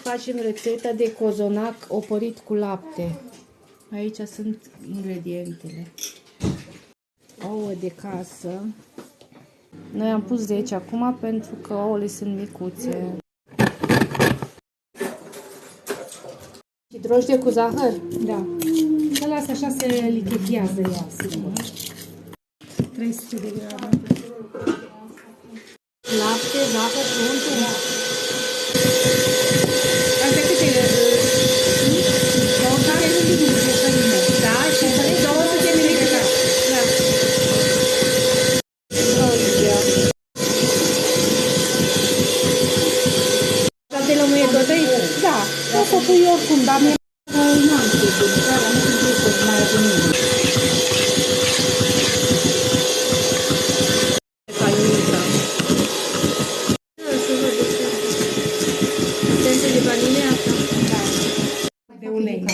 facem rețeta de cozonac opărit cu lapte. Aici sunt ingredientele. Ouă de casă. Noi am pus 10 acum pentru că ouăle sunt micuțe. Și drojdie cu zahăr? Da. Să lasă așa se lichefiază ea, sigur. 300 de grame. Lapte, zahăr, unt. Astea câte? 200 de ml. Da, și 200 de ml. Da. Dar de lămâie tot aici? Da, poți să pui oricum, dar mie nu am știut de mâncare, nu știu să mai ajungem. Esență de vanilie asta? De ulei.